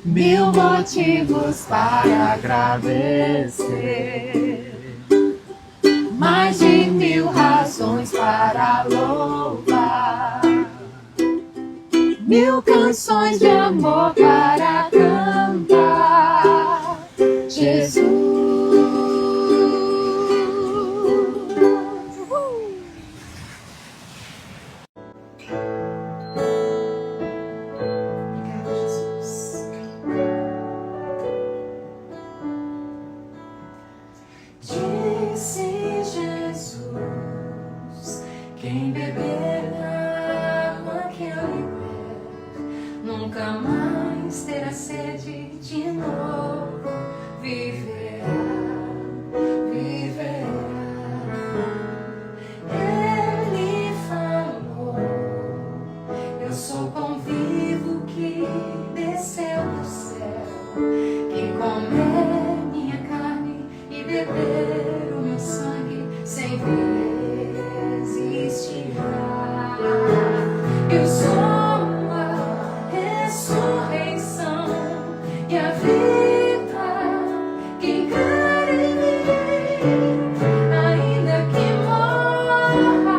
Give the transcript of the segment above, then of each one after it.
mil motivos para agradecer, mais de 1000 razões para louvar, 1000 canções de amor para cantar. Jesus. Quem beber da água que eu lhe der, nunca mais terá sede de novo. Viverá, viverá. Ele falou: eu sou pão vivo que desceu do céu. Quem comer minha carne e beber o meu sangue sempre existirá. Eu sou a ressurreição e a vida. Quem crer em mim, ainda que morra,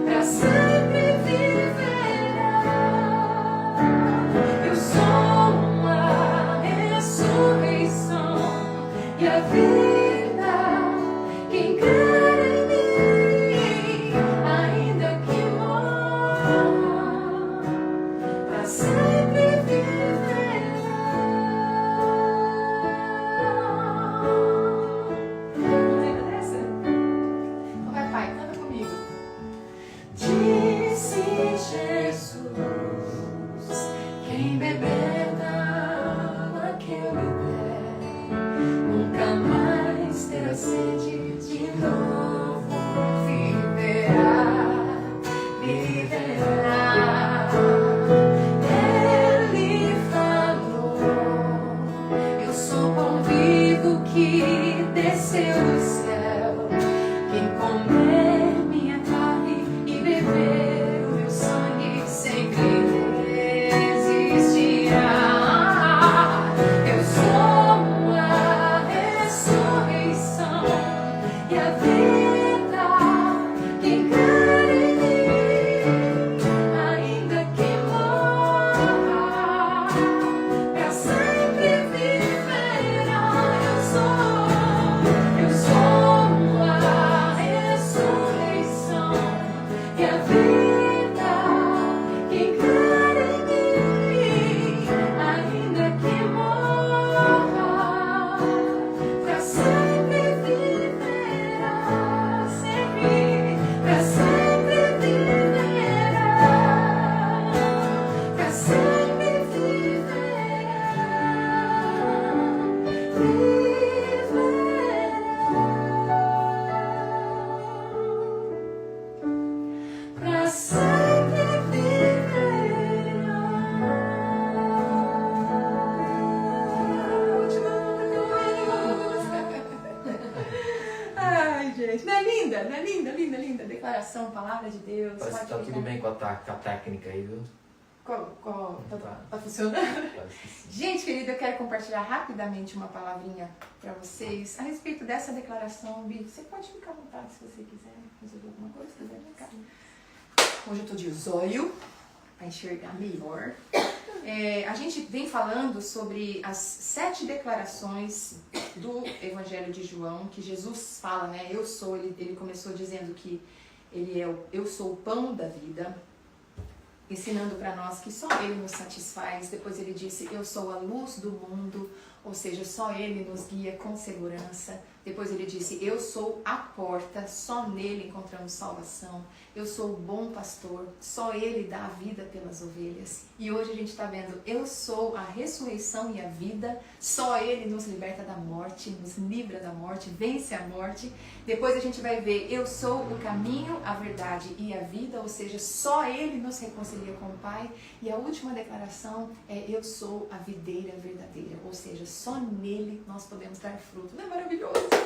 pra sempre viverá. Eu sou a ressurreição e a vida. Quem crer em mim, ainda que morra, pra sempre viverá. Lembra dessa? Então vai, pai, canta comigo. Disse Jesus: quem beber da água que eu lhe der, nunca mais terá sede de novo. Viverá, viverá. Ele falou: eu sou pão vivo que desceu do céu. Quem comer minha carne e beber o meu sangue sempre existirá. Eu sou a ressurreição e a vida. Quem crer em mim, ainda que morra, pra sempre viverá. Eu sou a ressurreição e a vida. Quem crer em mim, ainda que morra, pra sempre viverá. Sempre, pra sempre viverá. Pra sempre viverá. Pra sempre viverá. Ai, gente, não é linda? Não é linda, linda, linda? Declaração, palavra de Deus. Parece que tá tudo bem com a técnica aí, viu? Tá funcionando? Parece que sim. Gente querida, eu quero compartilhar rapidamente uma palavrinha para vocês a respeito dessa declaração. Bi, você pode ficar à vontade se você quiser resolver alguma coisa, se quiser ficar. Hoje eu tô de zóio para enxergar melhor. A gente vem falando sobre as 7 declarações do Evangelho de João, que Jesus fala, né? Eu sou, ele começou dizendo que ele é eu sou o pão da vida, ensinando para nós que só Ele nos satisfaz. Depois ele disse, eu sou a luz do mundo, ou seja, só Ele nos guia com segurança. Depois ele disse, eu sou a porta, só nele encontramos salvação. Eu sou o bom pastor, só Ele dá a vida pelas ovelhas. E hoje a gente está vendo, eu sou a ressurreição e a vida, só Ele nos liberta da morte, nos livra da morte, vence a morte. Depois a gente vai ver, eu sou o caminho, a verdade e a vida, ou seja, só Ele nos reconcilia com o Pai. E a última declaração é, eu sou a videira verdadeira, ou seja, só nele nós podemos dar fruto. Não é maravilhoso?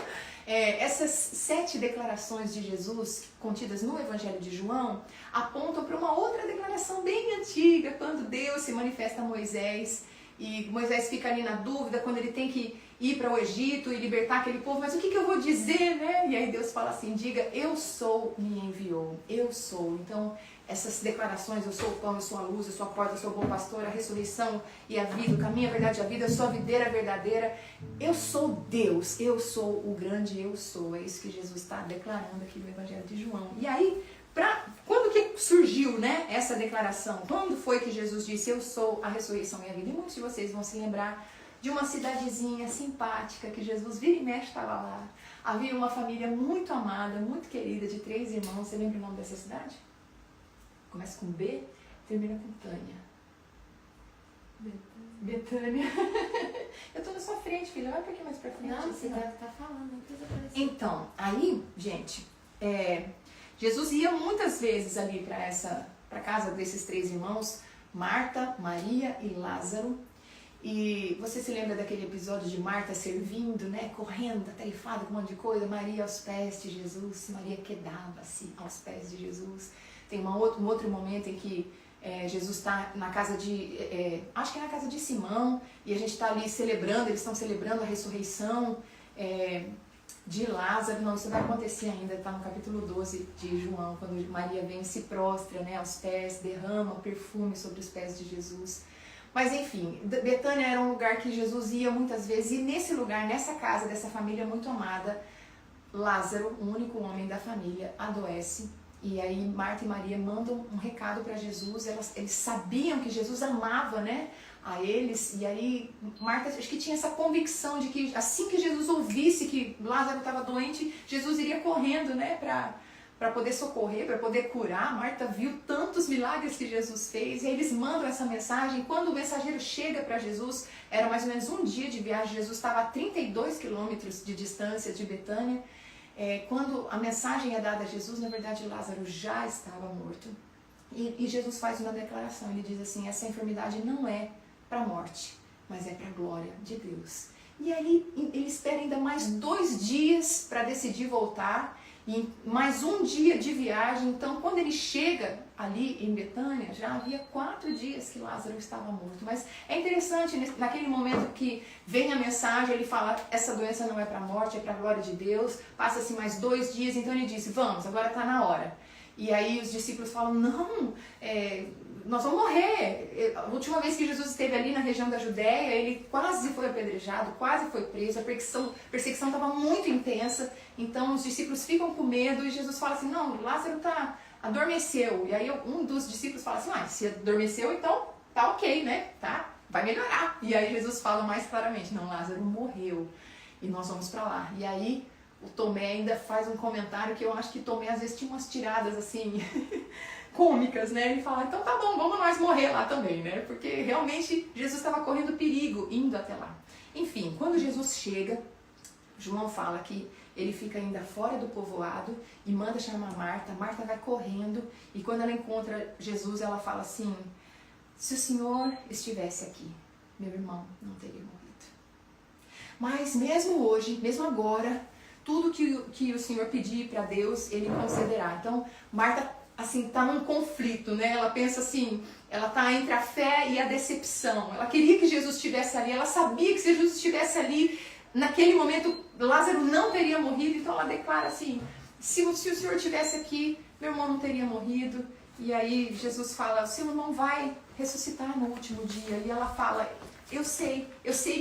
Essas 7 declarações de Jesus contidas no Evangelho de João apontam para uma outra declaração bem antiga, quando Deus se manifesta a Moisés E Moisés fica ali na dúvida quando ele tem que ir para o Egito e libertar aquele povo, mas o que eu vou dizer, né? E aí Deus fala assim, diga, eu sou, me enviou, eu sou. Então, essas declarações, eu sou o pão, eu sou a luz, eu sou a porta, eu sou o bom pastor, a ressurreição e a vida, o caminho, a verdade e a vida, eu sou a videira verdadeira, eu sou Deus, eu sou o grande eu sou. É isso que Jesus está declarando aqui no Evangelho de João. E aí, quando que surgiu, né, essa declaração? Quando foi que Jesus disse, eu sou a ressurreição e a vida? E muitos de vocês vão se lembrar de uma cidadezinha simpática que Jesus vira e mexe estava lá. Havia uma família muito amada, muito querida, de 3 irmãos. Você lembra o nome dessa cidade? Começa com B, termina com Tânia. Betânia. Eu tô na sua frente, filha. Vai um pouquinho mais pra frente. Não, você assim, deve estar falando, não precisa aparecer. Então, aí, gente, Jesus ia muitas vezes ali para casa desses 3 irmãos, Marta, Maria e Lázaro. E você se lembra daquele episódio de Marta servindo, né, correndo, atarefada com um monte de coisa, Maria aos pés de Jesus, Maria quedava-se aos pés de Jesus. Tem um outro momento em que Jesus está na casa acho que é na casa de Simão, e a gente está ali celebrando, eles estão celebrando a ressurreição de Lázaro. Não, isso vai acontecer ainda, está no capítulo 12 de João, quando Maria vem e se prostra, né, aos pés, derrama o perfume sobre os pés de Jesus. Mas enfim, Betânia era um lugar que Jesus ia muitas vezes, e nesse lugar, nessa casa dessa família muito amada, Lázaro, o único homem da família, adoece. E aí Marta e Maria mandam um recado para Jesus, eles sabiam que Jesus amava, né, a eles, e aí Marta acho que tinha essa convicção de que assim que Jesus ouvisse que Lázaro estava doente, Jesus iria correndo, né, para poder socorrer, para poder curar. Marta viu tantos milagres que Jesus fez, e aí eles mandam essa mensagem. Quando o mensageiro chega para Jesus, era mais ou menos um dia de viagem, Jesus estava a 32 quilômetros de distância de Betânia. Quando a mensagem é dada a Jesus, na verdade Lázaro já estava morto. E Jesus faz uma declaração, ele diz assim, essa enfermidade não é para a morte, mas é para a glória de Deus. E aí ele espera ainda mais 2 dias para decidir voltar, e mais um dia de viagem. Então quando ele chega ali em Betânia, já havia 4 dias que Lázaro estava morto. Mas é interessante, naquele momento que vem a mensagem, ele fala, essa doença não é para a morte, é para a glória de Deus. Passa-se mais 2 dias, então ele disse, vamos, agora está na hora. E aí os discípulos falam, não, nós vamos morrer. A última vez que Jesus esteve ali na região da Judéia, ele quase foi apedrejado, quase foi preso, a perseguição estava muito intensa, então os discípulos ficam com medo, e Jesus fala assim, não, Lázaro adormeceu. E aí um dos discípulos fala assim, se adormeceu, então tá ok, né, tá, vai melhorar. E aí Jesus fala mais claramente, não, Lázaro morreu, e nós vamos para lá. E aí o Tomé ainda faz um comentário que eu acho que Tomé às vezes tinha umas tiradas assim cômicas, né? Ele fala, então tá bom, vamos nós morrer lá também, né? Porque realmente Jesus estava correndo perigo indo até lá. Enfim, quando Jesus chega, João fala que ele fica ainda fora do povoado e manda chamar Marta. Marta vai correndo, e quando ela encontra Jesus, ela fala assim, se o Senhor estivesse aqui, meu irmão não teria morrido. Mas mesmo hoje, mesmo agora, tudo que o Senhor pedir para Deus, Ele concederá. Então, Marta, assim, está num conflito, né? Ela pensa assim, ela está entre a fé e a decepção. Ela queria que Jesus estivesse ali, ela sabia que se Jesus estivesse ali, naquele momento, Lázaro não teria morrido. Então, ela declara assim, se o Senhor estivesse aqui, meu irmão não teria morrido. E aí, Jesus fala, o seu irmão vai ressuscitar no último dia. E ela fala, eu sei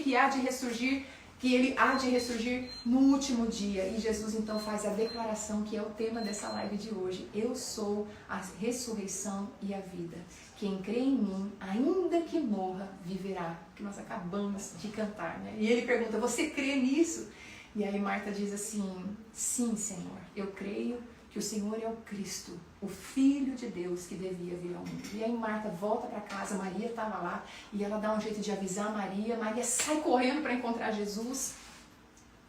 que há de ressurgir, que ele há de ressurgir no último dia. E Jesus então faz a declaração que é o tema dessa live de hoje. Eu sou a ressurreição e a vida. Quem crê em mim, ainda que morra, viverá. Que nós acabamos de cantar, né? E ele pergunta, você crê nisso? E aí Marta diz assim, sim, Senhor, eu creio que o Senhor é o Cristo, o Filho de Deus que devia vir ao mundo. E aí Marta volta para casa, Maria estava lá, e ela dá um jeito de avisar Maria. Maria sai correndo para encontrar Jesus.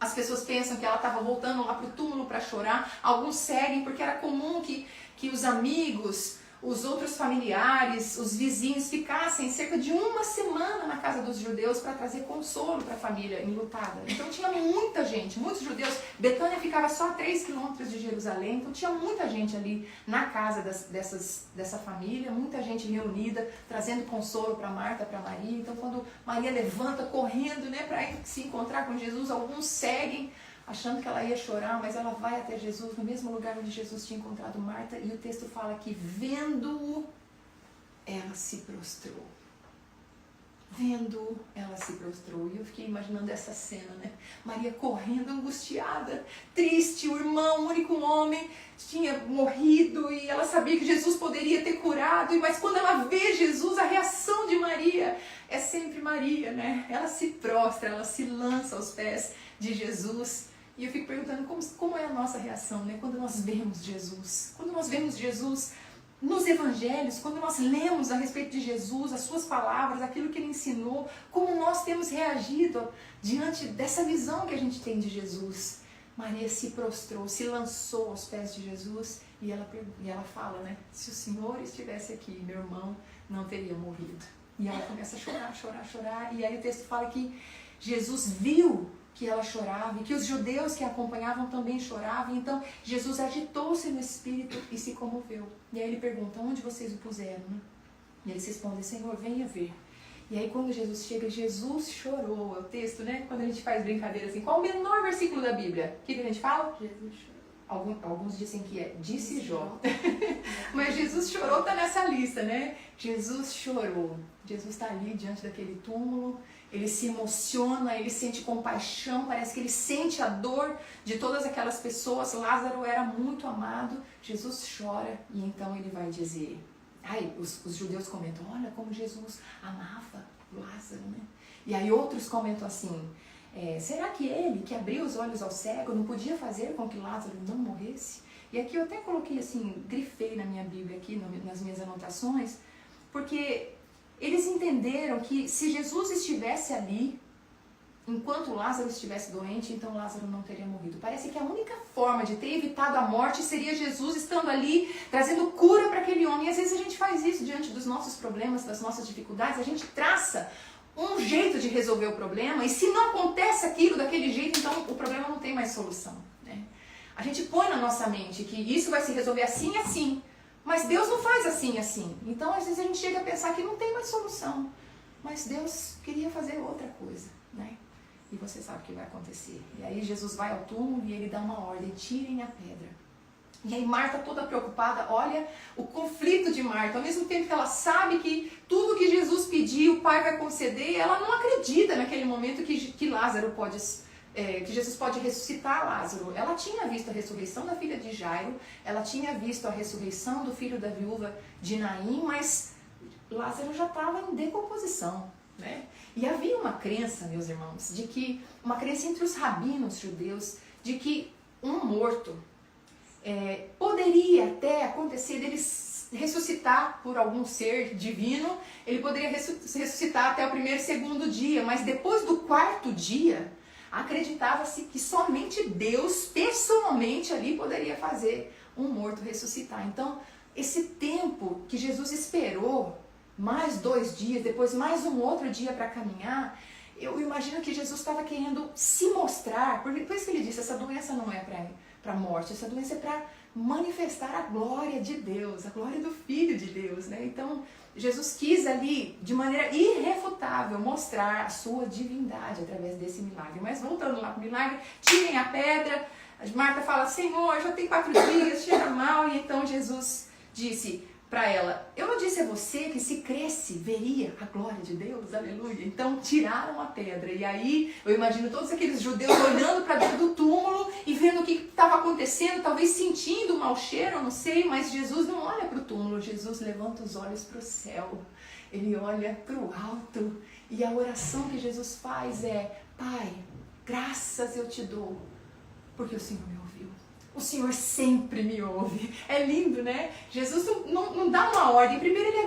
As pessoas pensam que ela estava voltando lá para o túmulo para chorar. Alguns seguem, porque era comum que os amigos os outros familiares, os vizinhos ficassem cerca de uma semana na casa dos judeus para trazer consolo para a família enlutada. Então tinha muita gente, muitos judeus. Betânia ficava só a 3 quilômetros de Jerusalém, então tinha muita gente ali na casa dessa família, muita gente reunida, trazendo consolo para Marta, para Maria. Então quando Maria levanta correndo, né, para ir se encontrar com Jesus, alguns seguem, achando que ela ia chorar, mas ela vai até Jesus, no mesmo lugar onde Jesus tinha encontrado Marta, e o texto fala que, vendo-o, ela se prostrou. Vendo-o, ela se prostrou. E eu fiquei imaginando essa cena, né? Maria correndo, angustiada, triste, o irmão, o único homem, tinha morrido, e ela sabia que Jesus poderia ter curado, mas quando ela vê Jesus, a reação de Maria é sempre Maria, né? Ela se prostra, ela se lança aos pés de Jesus. E eu fico perguntando como é a nossa reação, né? Quando nós vemos Jesus. Quando nós vemos Jesus nos evangelhos, quando nós lemos a respeito de Jesus, as suas palavras, aquilo que ele ensinou, como nós temos reagido diante dessa visão que a gente tem de Jesus. Maria se prostrou, se lançou aos pés de Jesus e ela fala, né? Se o Senhor estivesse aqui, meu irmão não teria morrido. E ela começa a chorar, chorar, chorar. E aí o texto fala que Jesus viu que ela chorava e que os judeus que a acompanhavam também choravam. Então Jesus agitou-se no espírito e se comoveu. E aí ele pergunta, onde vocês o puseram? Né? E eles respondem, Senhor, venha ver. E aí quando Jesus chega, Jesus chorou. É o texto, né? Quando a gente faz brincadeira assim, qual o menor versículo da Bíblia? O que a gente fala? Jesus chorou. Alguns dizem que é disse Jó. Mas Jesus chorou, está nessa lista, né? Jesus chorou. Jesus está ali diante daquele túmulo. Ele se emociona, ele sente compaixão, parece que ele sente a dor de todas aquelas pessoas. Lázaro era muito amado. Jesus chora e então ele vai dizer... os judeus comentam, olha como Jesus amava Lázaro, né? E aí outros comentam assim, será que ele, que abriu os olhos ao cego, não podia fazer com que Lázaro não morresse? E aqui eu até coloquei assim, grifei na minha Bíblia aqui, nas minhas anotações, porque eles entenderam que se Jesus estivesse ali, enquanto Lázaro estivesse doente, então Lázaro não teria morrido. Parece que a única forma de ter evitado a morte seria Jesus estando ali, trazendo cura para aquele homem. E às vezes a gente faz isso diante dos nossos problemas, das nossas dificuldades, a gente traça um jeito de resolver o problema, e se não acontece aquilo daquele jeito, então o problema não tem mais solução, né? A gente põe na nossa mente que isso vai se resolver assim e assim, mas Deus não faz assim e assim. Então às vezes a gente chega a pensar que não tem mais solução, mas Deus queria fazer outra coisa, né? E você sabe o que vai acontecer. E aí Jesus vai ao túmulo e ele dá uma ordem, tirem a pedra. E aí Marta toda preocupada, olha o conflito de Marta, ao mesmo tempo que ela sabe que tudo que Jesus pediu, o Pai vai conceder, ela não acredita naquele momento que Lázaro pode, que Jesus pode ressuscitar Lázaro. Ela tinha visto a ressurreição da filha de Jairo, ela tinha visto a ressurreição do filho da viúva de Naim, mas Lázaro já estava em decomposição, né? E havia uma crença, meus irmãos, de que, uma crença entre os rabinos judeus, de que um morto poderia até acontecer dele ressuscitar por algum ser divino, ele poderia ressuscitar até o primeiro, segundo dia, mas depois do 4º dia, acreditava-se que somente Deus, pessoalmente ali, poderia fazer um morto ressuscitar. Então, esse tempo que Jesus esperou, mais 2 dias, depois mais um outro dia para caminhar, eu imagino que Jesus estava querendo se mostrar, por isso que ele disse, essa doença não é para a morte, essa doença é para manifestar a glória de Deus, a glória do Filho de Deus, né? Então, Jesus quis ali, de maneira irrefutável, mostrar a sua divindade através desse milagre. Mas voltando lá para o milagre, tirem a pedra, Marta fala, Senhor, já tem 4 dias, cheira mal, e então Jesus disse para ela, eu não disse a você que se cresce, veria a glória de Deus, aleluia. Então tiraram a pedra, e aí eu imagino todos aqueles judeus olhando para dentro do túmulo e vendo o que estava acontecendo, talvez sentindo o mau cheiro, eu não sei, mas Jesus não olha para o túmulo, Jesus levanta os olhos para o céu, ele olha para o alto, e a oração que Jesus faz é, Pai, graças eu te dou, porque o Senhor me ouviu. O Senhor sempre me ouve. É lindo, né? Jesus não dá uma ordem. Primeiro ele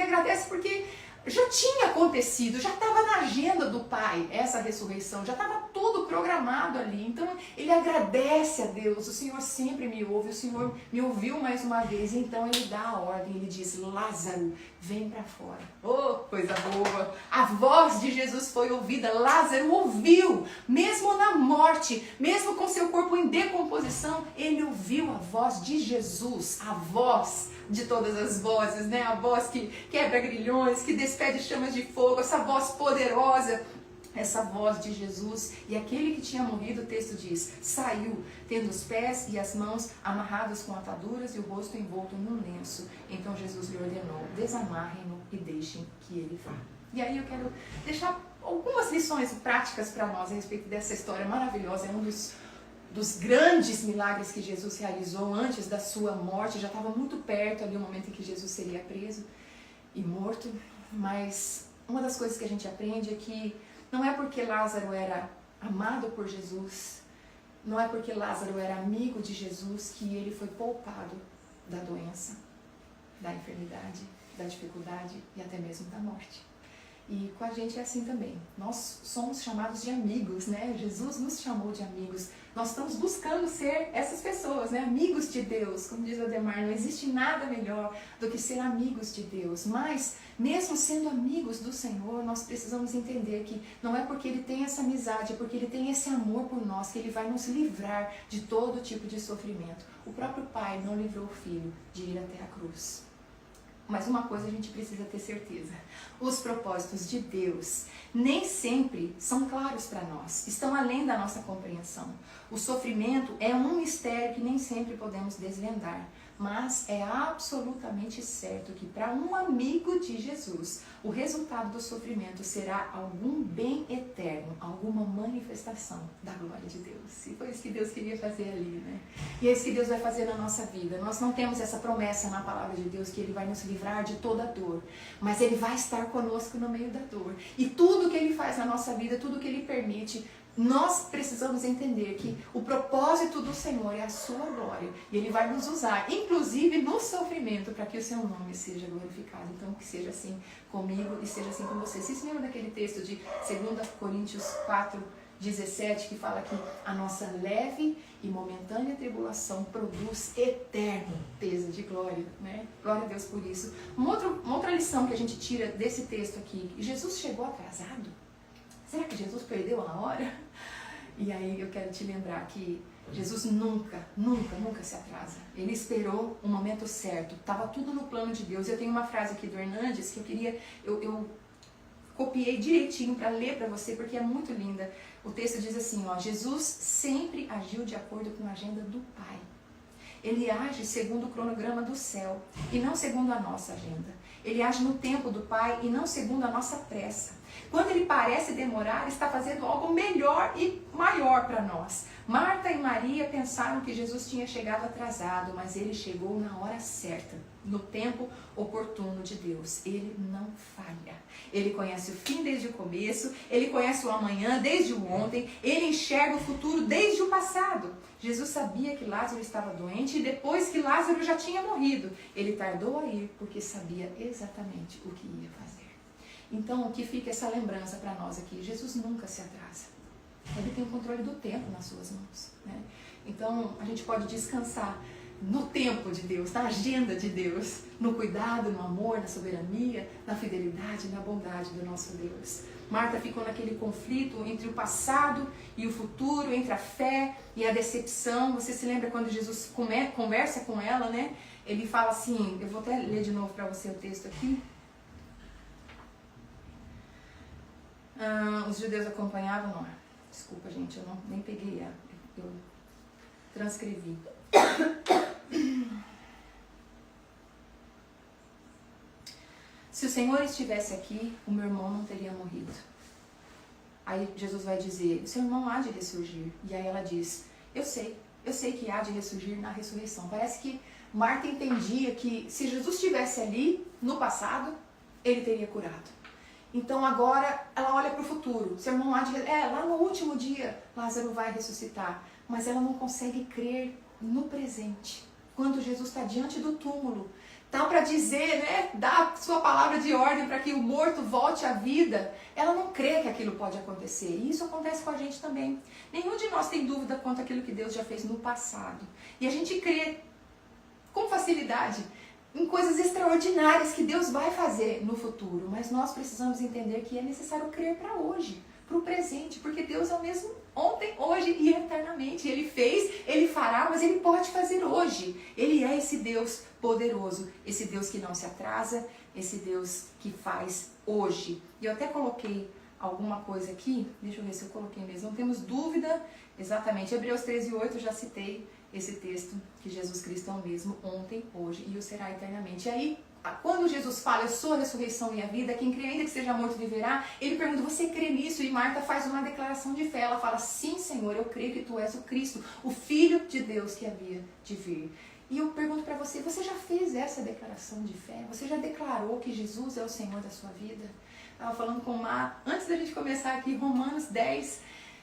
agradece porque já tinha acontecido, já estava na agenda do Pai essa ressurreição, já estava tudo programado ali. Então ele agradece a Deus, o Senhor sempre me ouve, o Senhor me ouviu mais uma vez. Então ele dá a ordem, ele diz, Lázaro, vem para fora. Oh, coisa boa! A voz de Jesus foi ouvida, Lázaro ouviu, mesmo na morte, mesmo com seu corpo em decomposição, ele ouviu a voz de Jesus, a voz de todas as vozes, né? A voz que quebra grilhões, que despede chamas de fogo, essa voz poderosa, essa voz de Jesus. E aquele que tinha morrido, o texto diz, saiu, tendo os pés e as mãos amarrados com ataduras e o rosto envolto num lenço. Então Jesus lhe ordenou, desamarrem-no e deixem que ele vá. E aí eu quero deixar algumas lições práticas para nós a respeito dessa história maravilhosa. É um dos grandes milagres que Jesus realizou antes da sua morte. Já estava muito perto ali o momento em que Jesus seria preso e morto. Mas uma das coisas que a gente aprende é que não é porque Lázaro era amado por Jesus, não é porque Lázaro era amigo de Jesus que ele foi poupado da doença, da enfermidade, da dificuldade e até mesmo da morte. E com a gente é assim também. Nós somos chamados de amigos, né? Jesus nos chamou de amigos. Nós estamos buscando ser essas pessoas, né? Amigos de Deus. Como diz o Ademar, não existe nada melhor do que ser amigos de Deus. Mas, mesmo sendo amigos do Senhor, nós precisamos entender que não é porque Ele tem essa amizade, é porque Ele tem esse amor por nós, que Ele vai nos livrar de todo tipo de sofrimento. O próprio Pai não livrou o Filho de ir até a cruz. Mas uma coisa a gente precisa ter certeza. Os propósitos de Deus nem sempre são claros para nós. Estão além da nossa compreensão. O sofrimento é um mistério que nem sempre podemos desvendar. Mas é absolutamente certo que para um amigo de Jesus, o resultado do sofrimento será algum bem eterno, alguma manifestação da glória de Deus. E foi isso que Deus queria fazer ali, né? E é isso que Deus vai fazer na nossa vida. Nós não temos essa promessa na palavra de Deus que Ele vai nos livrar de toda dor, mas Ele vai estar conosco no meio da dor. E tudo que Ele faz na nossa vida, tudo que Ele permite, nós precisamos entender que o propósito do Senhor é a sua glória. E Ele vai nos usar, inclusive no sofrimento, para que o seu nome seja glorificado. Então, que seja assim comigo e seja assim com você. Vocês se lembram daquele texto de 2 Coríntios 4:17, que fala que a nossa leve e momentânea tribulação produz eterno peso de glória, né? Glória a Deus por isso. Uma outra lição que a gente tira desse texto aqui, Jesus chegou atrasado? Será que Jesus perdeu a hora? E aí eu quero te lembrar que Jesus nunca se atrasa. Ele esperou o momento certo. Estava tudo no plano de Deus. Eu tenho uma frase aqui do Hernandes que eu copiei direitinho para ler para você, porque é muito linda. O texto diz assim, ó, Jesus sempre agiu de acordo com a agenda do Pai. Ele age segundo o cronograma do céu e não segundo a nossa agenda. Ele age no tempo do Pai e não segundo a nossa pressa. Quando ele parece demorar, está fazendo algo melhor e maior para nós. Marta e Maria pensaram que Jesus tinha chegado atrasado, mas ele chegou na hora certa, no tempo oportuno de Deus. Ele não falha. Ele conhece o fim desde o começo, ele conhece o amanhã desde o ontem, ele enxerga o futuro desde o passado. Jesus sabia que Lázaro estava doente e depois que Lázaro já tinha morrido, ele tardou a ir porque sabia exatamente o que ia fazer. Então, que fica essa lembrança para nós aqui, Jesus nunca se atrasa. Ele tem o controle do tempo nas suas mãos, né? Então, a gente pode descansar no tempo de Deus, na agenda de Deus, no cuidado, no amor, na soberania, na fidelidade, na bondade do nosso Deus. Marta ficou naquele conflito entre o passado e o futuro, entre a fé e a decepção. Você se lembra quando Jesus conversa com ela, né? Ele fala assim, eu vou até ler de novo para você o texto aqui. Os judeus acompanhavam, não. Desculpa, gente, eu nem peguei ela, eu transcrevi. Se o Senhor estivesse aqui, o meu irmão não teria morrido. Aí Jesus vai dizer, o seu irmão há de ressurgir. E aí ela diz, eu sei que há de ressurgir na ressurreição. Parece que Marta entendia que se Jesus estivesse ali, no passado, ele teria curado. Então agora ela olha para o futuro. Seu irmão há de... lá no último dia, Lázaro vai ressuscitar. Mas ela não consegue crer no presente. Quando Jesus está diante do túmulo, tá para dizer, né, dar sua palavra de ordem para que o morto volte à vida, ela não crê que aquilo pode acontecer. E isso acontece com a gente também. Nenhum de nós tem dúvida quanto àquilo que Deus já fez no passado. E a gente crê com facilidade em coisas extraordinárias que Deus vai fazer no futuro. Mas nós precisamos entender que é necessário crer para hoje, para o presente, porque Deus é o mesmo ontem, hoje e eternamente. Ele fez, Ele fará, mas Ele pode fazer hoje. Ele é esse Deus poderoso, esse Deus que não se atrasa, esse Deus que faz hoje. E eu até coloquei alguma coisa aqui, deixa eu ver se eu coloquei mesmo, não temos dúvida, exatamente, Hebreus 13:8, eu já citei esse texto, que Jesus Cristo é o mesmo ontem, hoje e o será eternamente. E aí, quando Jesus fala, eu sou a ressurreição e a vida, quem crê ainda que seja morto viverá, ele pergunta, você crê nisso? E Marta faz uma declaração de fé, ela fala, sim Senhor, eu creio que tu és o Cristo, o Filho de Deus que havia de vir. E eu pergunto para você, você já fez essa declaração de fé? Você já declarou que Jesus é o Senhor da sua vida? Estava falando com o Mar, antes da gente começar aqui, Romanos 10,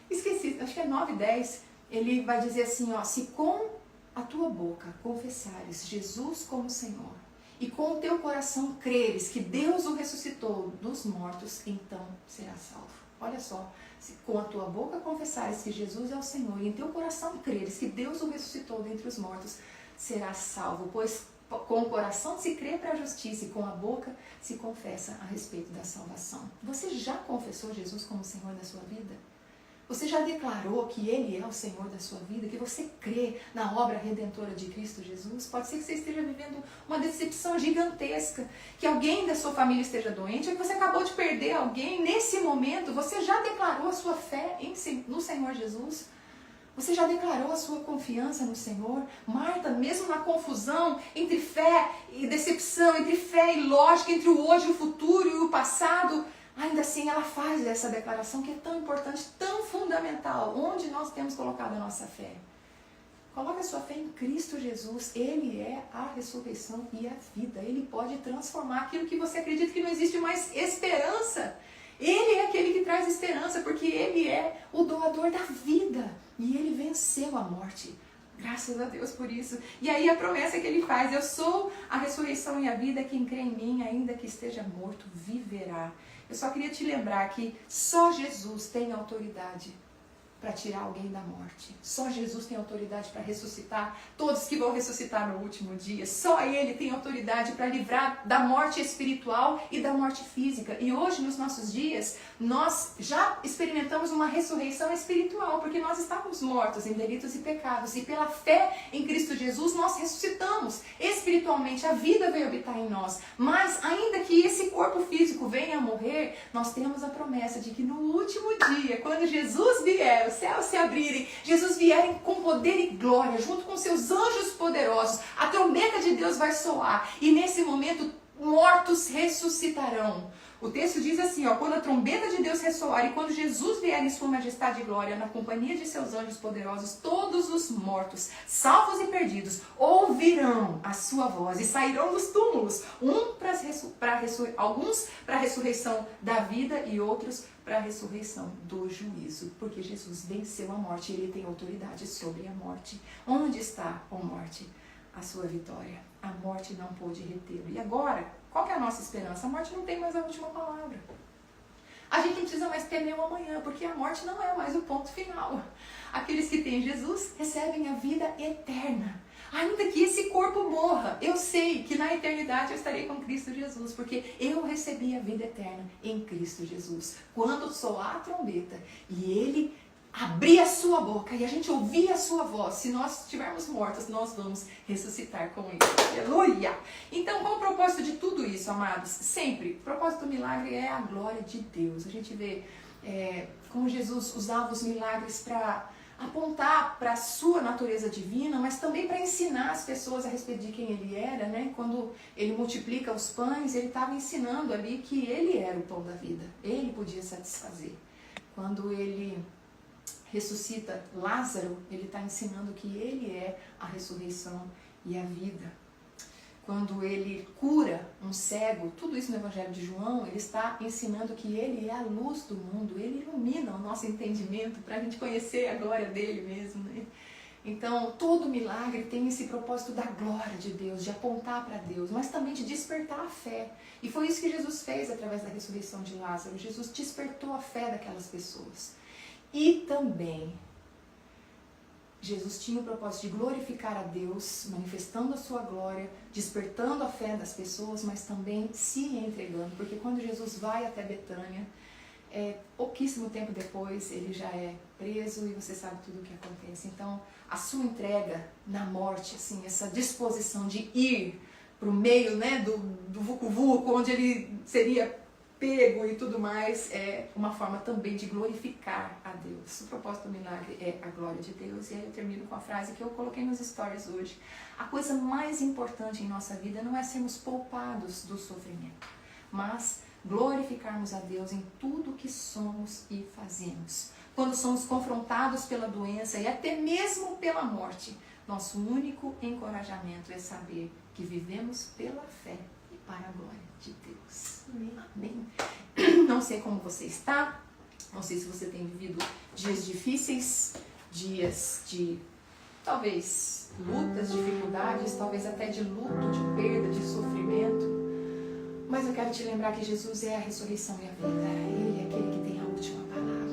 esqueci, acho que é 9:10, ele vai dizer assim, ó, se com a tua boca confessares Jesus como Senhor, e com o teu coração creres que Deus o ressuscitou dos mortos, então serás salvo. Olha só, se com a tua boca confessares que Jesus é o Senhor, e em teu coração creres que Deus o ressuscitou dentre os mortos, serás salvo, pois com o coração se crê para a justiça e com a boca se confessa a respeito da salvação. Você já confessou Jesus como Senhor da sua vida? Você já declarou que Ele é o Senhor da sua vida? Que você crê na obra redentora de Cristo Jesus? Pode ser que você esteja vivendo uma decepção gigantesca, que alguém da sua família esteja doente, ou que você acabou de perder alguém. Nesse momento, você já declarou a sua fé no Senhor Jesus? Você já declarou a sua confiança no Senhor? Marta, mesmo na confusão entre fé e decepção, entre fé e lógica, entre o hoje, o futuro e o passado, ainda assim ela faz essa declaração que é tão importante, tão fundamental. Onde nós temos colocado a nossa fé? Coloque a sua fé em Cristo Jesus. Ele é a ressurreição e a vida. Ele pode transformar aquilo que você acredita que não existe mais esperança. Ele é aquele que traz esperança, porque Ele é o doador da vida. E Ele venceu a morte. Graças a Deus por isso. E aí a promessa que Ele faz, eu sou a ressurreição e a vida, quem crê em mim, ainda que esteja morto, viverá. Eu só queria te lembrar que só Jesus tem autoridade para tirar alguém da morte. Só Jesus tem autoridade para ressuscitar todos que vão ressuscitar no último dia. Só Ele tem autoridade para livrar da morte espiritual e da morte física. E hoje, nos nossos dias, nós já experimentamos uma ressurreição espiritual, porque nós estávamos mortos em delitos e pecados. E pela fé em Cristo Jesus, nós ressuscitamos espiritualmente. A vida veio habitar em nós. Mas, ainda que esse corpo físico venha a morrer, nós temos a promessa de que no último dia, quando Jesus vier, os céus se abrirem, Jesus vier com poder e glória, junto com seus anjos poderosos, a trombeta de Deus vai soar, e nesse momento mortos ressuscitarão. O texto diz assim, ó, quando a trombeta de Deus ressoar e quando Jesus vier em sua majestade e glória, na companhia de seus anjos poderosos, todos os mortos, salvos e perdidos, ouvirão a sua voz e sairão dos túmulos, alguns para a ressurreição da vida e outros para a ressurreição do juízo, porque Jesus venceu a morte e Ele tem autoridade sobre a morte. Onde está, ó morte, a sua vitória? A morte não pôde retê-lo. E agora, qual que é a nossa esperança? A morte não tem mais a última palavra. A gente não precisa mais temer o amanhã, porque a morte não é mais o ponto final. Aqueles que têm Jesus recebem a vida eterna. Ainda que esse corpo morra, eu sei que na eternidade eu estarei com Cristo Jesus, porque eu recebi a vida eterna em Cristo Jesus. Quando soar a trombeta e Ele abrir a sua boca e a gente ouvir a sua voz, se nós estivermos mortos, nós vamos ressuscitar com Ele. Aleluia! Então, qual o propósito de tudo isso, amados? Sempre, o propósito do milagre é a glória de Deus. A gente vê como Jesus usava os milagres para apontar para a sua natureza divina, mas também para ensinar as pessoas a respeito de quem Ele era, né? Quando Ele multiplica os pães, Ele estava ensinando ali que Ele era o pão da vida. Ele podia satisfazer. Quando Ele ressuscita Lázaro, Ele está ensinando que Ele é a ressurreição e a vida. Quando Ele cura um cego, tudo isso no Evangelho de João, Ele está ensinando que Ele é a luz do mundo, Ele ilumina o nosso entendimento para a gente conhecer a glória dEle mesmo, né? Então, todo milagre tem esse propósito da glória de Deus, de apontar para Deus, mas também de despertar a fé. E foi isso que Jesus fez através da ressurreição de Lázaro. Jesus despertou a fé daquelas pessoas. E também, Jesus tinha o propósito de glorificar a Deus, manifestando a sua glória, despertando a fé das pessoas, mas também se entregando. Porque quando Jesus vai até Betânia, pouquíssimo tempo depois ele já é preso e você sabe tudo o que acontece. Então, a sua entrega na morte, assim, essa disposição de ir para o meio, né, do vucu-vucu, onde ele seria pego e tudo mais, é uma forma também de glorificar a Deus. O propósito do milagre é a glória de Deus. E aí eu termino com a frase que eu coloquei nos stories hoje. A coisa mais importante em nossa vida não é sermos poupados do sofrimento, mas glorificarmos a Deus em tudo que somos e fazemos. Quando somos confrontados pela doença e até mesmo pela morte, nosso único encorajamento é saber que vivemos pela fé e para a glória de Deus. Amém. Não sei como você está, não sei se você tem vivido dias difíceis, dias de talvez lutas, dificuldades, talvez até de luto, de perda, de sofrimento. Mas eu quero te lembrar que Jesus é a ressurreição e a vida. Ele é aquele que tem a última palavra.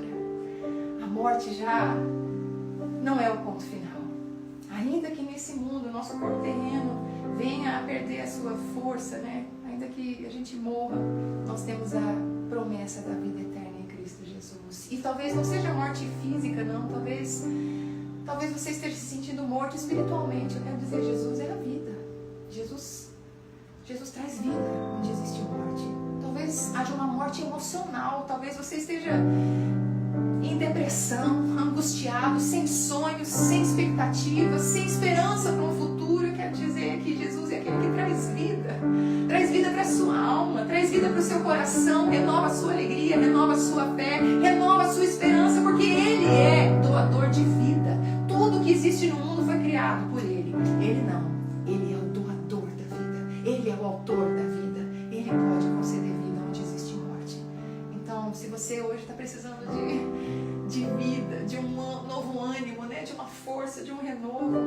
A morte já não é o ponto final. Ainda que nesse mundo, o nosso corpo terreno venha a perder a sua força, né? Ainda que a gente morra, nós temos a promessa da vida eterna em Cristo Jesus. E talvez não seja morte física, não. Talvez você esteja se sentindo morto espiritualmente. Eu quero dizer, Jesus é a vida. Jesus traz vida onde existe morte. Talvez haja uma morte emocional. Talvez você esteja em depressão, angustiado, sem sonhos, sem expectativas, sem esperança para um futuro. Eu quero dizer que Jesus é aquele que traz vida. Traz vida para a sua alma, traz vida para o seu coração, renova a sua alegria, renova a sua fé, renova a sua esperança, porque Ele é doador de vida. Tudo que existe no mundo foi criado por Ele. Ele não. Ele é o doador da vida. Ele é o autor da vida. Ele pode conceder vida onde existe morte. Então, se você hoje está precisando de vida, de um novo ânimo, né? De uma força, de um renovo,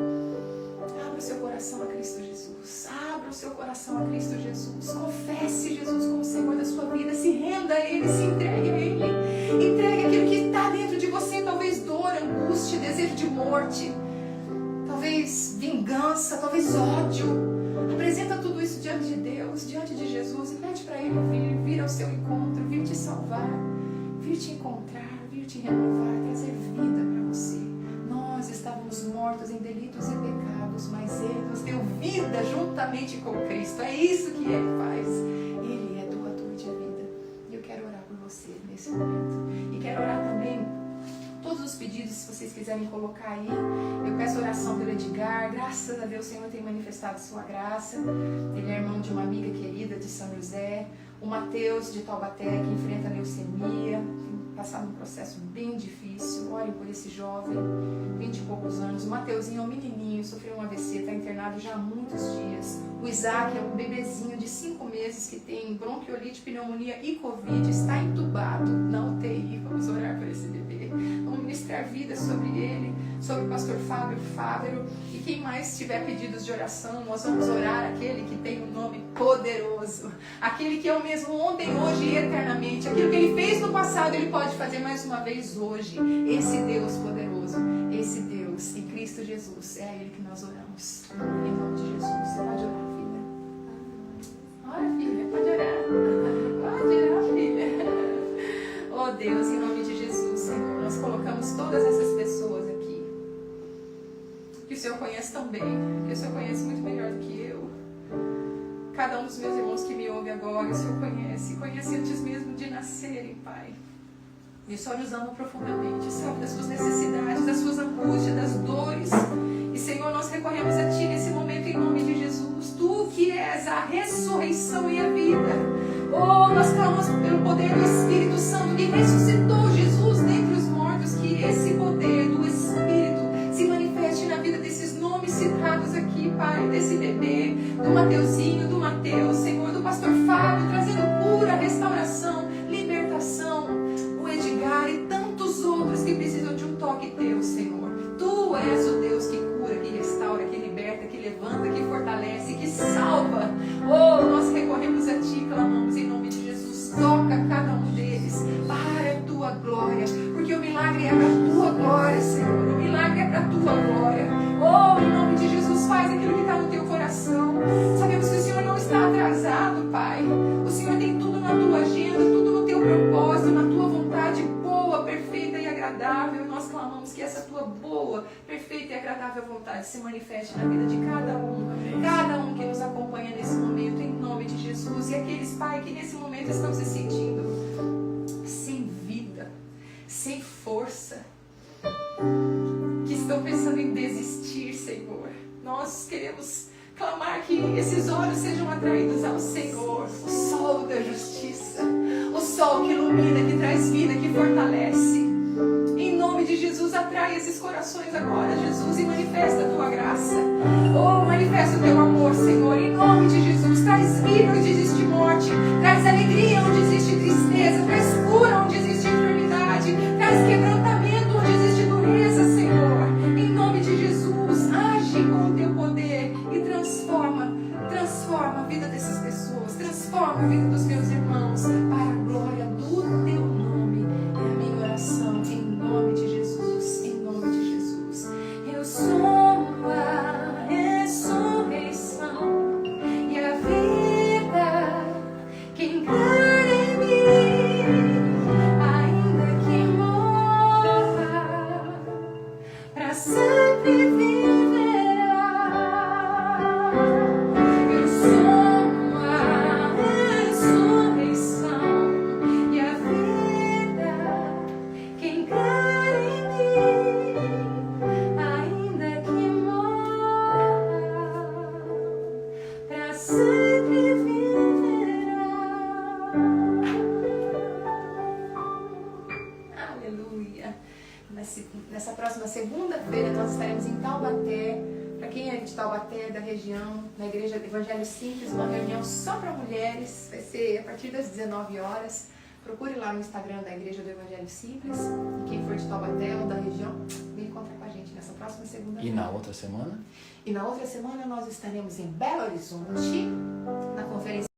abra o seu coração a Cristo Jesus. Abra o seu coração a Cristo Jesus. Confesse Jesus como Senhor da sua vida. Se renda a Ele, se entregue a Ele. Entregue aquilo que está dentro de você. Talvez dor, angústia, desejo de morte. Talvez vingança, talvez ódio. Apresenta tudo isso diante de Deus, diante de Jesus. E pede para Ele vir ao seu encontro, vir te salvar, vir te encontrar, vir te renovar, trazer vida para você. Nós estávamos mortos em delitos e pecados, mas Ele nos deu vida juntamente com Cristo. É isso que Ele faz. Ele é doador de vida. E eu quero orar por você nesse momento. E quero orar também todos os pedidos, se vocês quiserem colocar aí. Eu peço oração pelo Edgar. Graças a Deus o Senhor tem manifestado sua graça. Ele é irmão de uma amiga querida de São José. O Mateus de Taubaté, que enfrenta leucemia, passado um processo bem difícil. Orem por esse jovem, 20 e poucos anos. O Mateuzinho é um menininho, sofreu um AVC, está internado já há muitos dias. O Isaac é um bebezinho de 5 meses que tem bronquiolite, pneumonia e Covid, está entubado na UTI. Vamos orar por esse bebê. Vamos ministrar vida sobre ele, sobre o pastor Fábio Fávero. E quem mais tiver pedidos de oração, nós vamos orar aquele que tem um nome poderoso, aquele que é o mesmo ontem, hoje e eternamente. Aquilo que ele fez no passado, ele pode fazer mais uma vez hoje. Esse Deus poderoso, esse Deus em Cristo Jesus, é a Ele que nós oramos. Em nome de Jesus. Você pode orar, filha? Ora, filha, pode orar. Pode orar, filha. Oh Deus, em nome de Jesus, Senhor, nós colocamos todas essas pessoas aqui, que o Senhor conhece tão bem, que o Senhor conhece muito melhor do que eu. Cada um dos meus irmãos que me ouve agora, o Senhor conhece antes mesmo de nascerem, Pai. E o Senhor os ama profundamente, sabe das suas necessidades, das suas angústias, das dores. E Senhor, nós recorremos a Ti nesse momento em nome de Jesus. Tu que és a ressurreição e a vida. Oh, nós clamamos pelo poder do Espírito Santo que ressuscitou Jesus dentre os mortos. Que esse poder do Espírito se manifeste na vida desses nomes citados aqui, Pai. Desse bebê, do Mateuzinho, do Mateus, Senhor, do pastor Fábio, trazendo cura, restauração, libertação. E tantos outros que precisam de um toque Teu, Senhor. Tu és o Deus que incomparável vontade se manifeste na vida de cada um que nos acompanha nesse momento, em nome de Jesus. E aqueles, Pai, que nesse momento estão se sentindo sem vida, sem força, que estão pensando em desistir, Senhor. Nós queremos clamar que esses olhos sejam atraídos ao Senhor, o sol da justiça, o sol que ilumina, que traz vida, que fortalece. Em nome de Jesus, atrai esses corações agora, Jesus, e manifesta a tua graça. Oh, manifesta o teu amor, Senhor, em nome de Jesus. Traz vida onde existe morte, traz alegria onde existe tristeza, traz cura onde existe enfermidade, traz quebrantamento onde existe dureza, Senhor. Em nome de Jesus, age com o teu poder e transforma a vida dessas pessoas, transforma a vida dos meus irmãos, para a glória do teu nome. É a minha oração, em nome de Jesus, em nome de Jesus. Eu sou a ressurreição e a vida. Quem crer em mim, ainda que morra, para sempre viverá. Eu sou a ressurreição e a vida. Quem crer em mim, ainda que morra, para sempre viverá. Aleluia. Nessa próxima segunda-feira nós estaremos em Taubaté. Para quem é de Taubaté, da região, na Igreja do Evangelho Simples, uma reunião só para mulheres. Vai ser a partir das 19 horas. Procure lá no Instagram da Igreja do Evangelho Simples. E quem for de Taubaté ou da região, vem encontrar com a gente nessa próxima segunda-feira. E na outra semana? E na outra semana nós estaremos em Belo Horizonte, na conferência